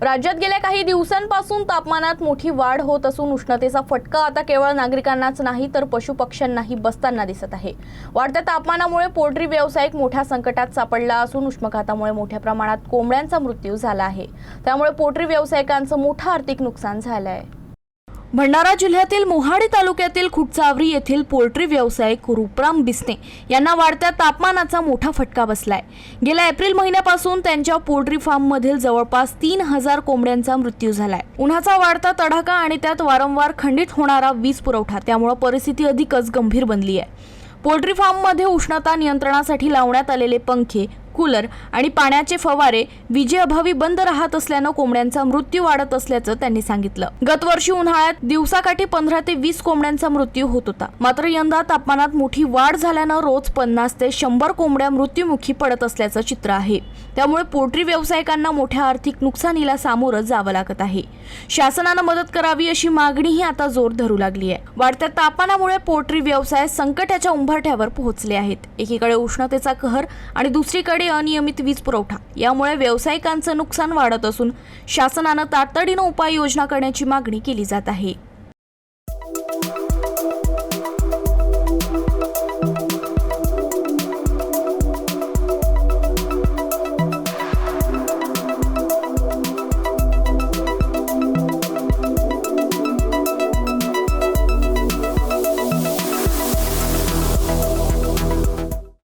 राज्यात गेल्या काही दिवसांपासून तापमानात मोठी वाढ होत असून उष्णतेचा फटका आता केवळ नागरिकांनाच नाही तर पशुपक्ष्यांनाही बसताना दिसत आहे। वाढत्या तापमानामुळे पोल्ट्री व्यावसायिक मोठ्या संकटात सापडला असून उष्माघातामुळे मोठ्या प्रमाणात कोंबड्यांचा मृत्यू झाला आहे। त्यामुळे पोल्ट्री व्यावसायिकांचं मोठं आर्थिक नुकसान झालं आहे। भंडारा जिल्ह्यातील मोहाडी तालुक्यातील खुटचावरी येथील पोल्ट्री व्यावसायिक रूपराम बिस्ने यांना वाढत्या तापमानाचा मोठा फटका बसलाय। गेल्या एप्रिल महिन्यापासून त्यांच्या पोल्ट्री फार्म मधील जवळपास 3000 कोंबड्यांचा मृत्यू झालाय। उन्हाचा वाढता तडाखा आणि त्यात वारंवार खंडित होणारा वीज पुरवठा त्यामुळे परिस्थिती अधिकच गंभीर बनली आहे। पोल्ट्री फार्म मध्ये उष्णता नियंत्रणासाठी लावण्यात आलेले पंखे, कूलर आणि पाण्याचे फवारे विजेअभावी बंद राहत असल्याने कोंबड्यांचा मृत्यू वाढत असल्याचं त्यांनी सांगितलं। गतवर्षी उन्हाळ्यात दिवसाकाठी 15 ते 20 कोंबड्यांचा मृत्यू होत होता, मात्र यंदा तापमानात मोठी वाढ झाल्याने रोज 50 ते 100 कोंबड्या मृत्युमुखी पडत असल्याचं चित्र आहे। त्यामुळे पोल्ट्री व्यावसायिकांना मोठ्या आर्थिक नुकसानीला सामोरं जावं लागत आहे। शासनाने मदत करावी अशी मागणीही आता जोर धरू लागली आहे। वाढत्या तापमानामुळे पोल्ट्री व्यवसाय संकटाच्या उंबरठ्यावर पोहोचले आहेत। एकीकडे उष्णतेचा कहर आणि दुसरीकडे अनियमित वीज पुरवठा यामुळे व्यावसायिकांचं नुकसान वाढत असून शासनाने तातडीने उपाययोजना करण्याची मागणी केली जात आहे।